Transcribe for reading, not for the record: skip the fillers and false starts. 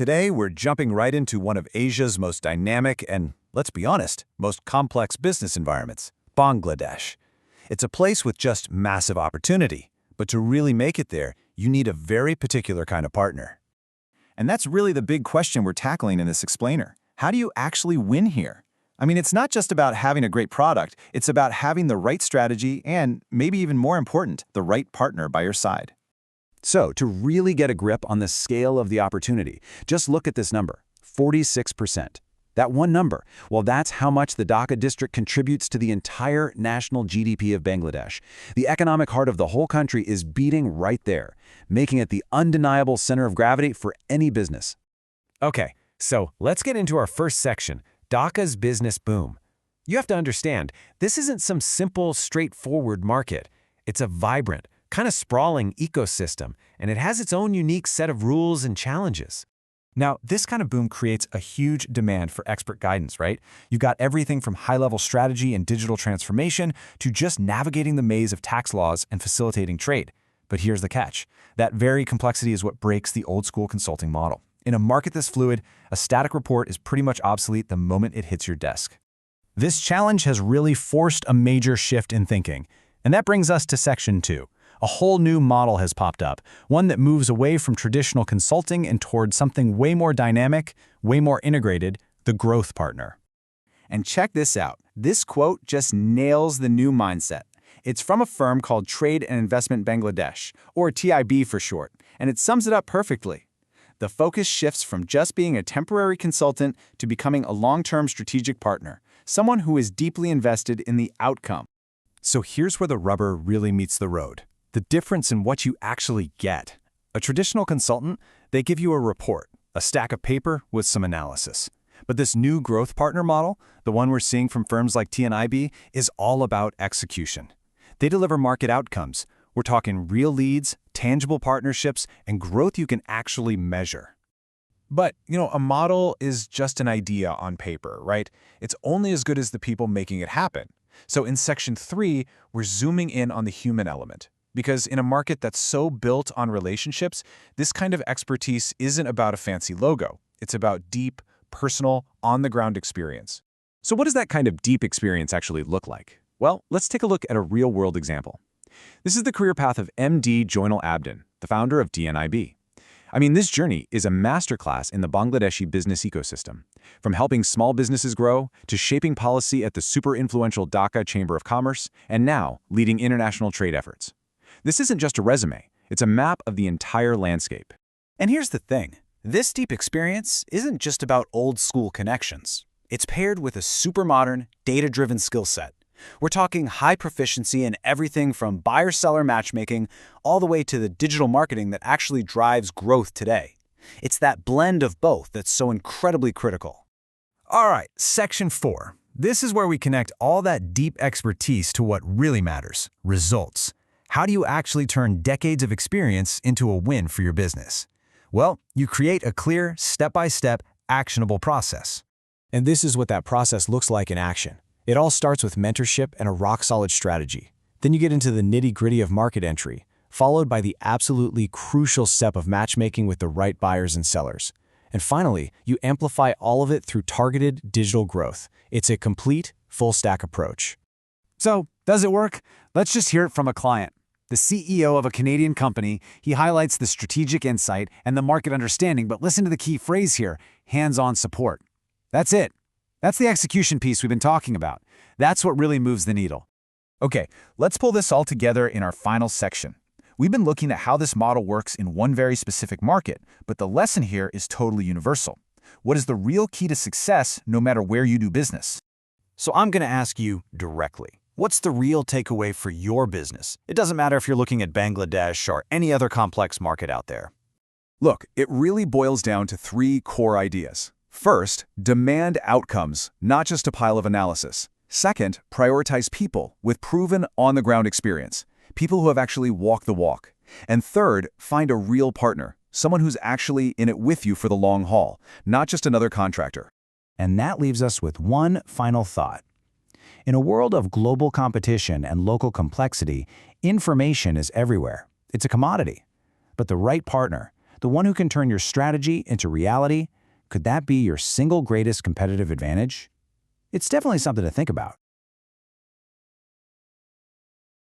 Today, we're jumping right into one of Asia's most dynamic and, let's be honest, most complex business environments, Bangladesh. It's a place with just massive opportunity, but to really make it there, you need a very particular kind of partner. And that's really the big question we're tackling in this explainer. How do you actually win here? I mean, it's not just about having a great product, it's about having the right strategy and, maybe even more important, the right partner by your side. So, to really get a grip on the scale of the opportunity, just look at this number, 46%. That one number, well, that's how much the Dhaka district contributes to the entire national GDP of Bangladesh. The economic heart of the whole country is beating right there, making it the undeniable center of gravity for any business. Okay, so let's get into our first section, Dhaka's business boom. You have to understand, this isn't some simple, straightforward market. It's a vibrant, kind of sprawling ecosystem, and it has its own unique set of rules and challenges. Now, this kind of boom creates a huge demand for expert guidance, right? You got everything from high-level strategy and digital transformation to just navigating the maze of tax laws and facilitating trade. But here's the catch. That very complexity is what breaks the old-school consulting model. In a market this fluid, a static report is pretty much obsolete the moment it hits your desk. This challenge has really forced a major shift in thinking. And that brings us to Section 2. A whole new model has popped up, one that moves away from traditional consulting and towards something way more dynamic, way more integrated, the growth partner. And check this out. This quote just nails the new mindset. It's from a firm called Trade and Investment Bangladesh, or TIB for short, and it sums it up perfectly. The focus shifts from just being a temporary consultant to becoming a long-term strategic partner, someone who is deeply invested in the outcome. So here's where the rubber really meets the road. The difference in what you actually get. A traditional consultant, they give you a report, a stack of paper with some analysis. But this new growth partner model, the one we're seeing from firms like TNIB, is all about execution. They deliver market outcomes. We're talking real leads, tangible partnerships, and growth you can actually measure. But, a model is just an idea on paper, right? It's only as good as the people making it happen. So in Section 3, we're zooming in on the human element. Because in a market that's so built on relationships, this kind of expertise isn't about a fancy logo. It's about deep, personal, on-the-ground experience. So what does that kind of deep experience actually look like? Well, let's take a look at a real-world example. This is the career path of MD Joinal Abdin, the founder of DNIB. I mean, this journey is a masterclass in the Bangladeshi business ecosystem. From helping small businesses grow, to shaping policy at the super-influential Dhaka Chamber of Commerce, and now leading international trade efforts. This isn't just a resume, it's a map of the entire landscape. And here's the thing, this deep experience isn't just about old-school connections. It's paired with a super modern, data-driven skill set. We're talking high proficiency in everything from buyer-seller matchmaking all the way to the digital marketing that actually drives growth today. It's that blend of both that's so incredibly critical. All right, Section 4. This is where we connect all that deep expertise to what really matters, results. How do you actually turn decades of experience into a win for your business? Well, you create a clear, step-by-step, actionable process. And this is what that process looks like in action. It all starts with mentorship and a rock-solid strategy. Then you get into the nitty-gritty of market entry, followed by the absolutely crucial step of matchmaking with the right buyers and sellers. And finally, you amplify all of it through targeted digital growth. It's a complete, full-stack approach. So, does it work? Let's just hear it from a client. The CEO of a Canadian company, he highlights the strategic insight and the market understanding, but listen to the key phrase here, hands-on support. That's it. That's the execution piece we've been talking about. That's what really moves the needle. Okay, let's pull this all together in our final section. We've been looking at how this model works in one very specific market, but the lesson here is totally universal. What is the real key to success no matter where you do business? So I'm going to ask you directly. What's the real takeaway for your business? It doesn't matter if you're looking at Bangladesh or any other complex market out there. Look, it really boils down to 3 core ideas. First, demand outcomes, not just a pile of analysis. Second, prioritize people with proven on-the-ground experience, people who have actually walked the walk. And third, find a real partner, someone who's actually in it with you for the long haul, not just another contractor. And that leaves us with one final thought. In a world of global competition and local complexity, information is everywhere. It's a commodity. But the right partner, the one who can turn your strategy into reality, could that be your single greatest competitive advantage? It's definitely something to think about.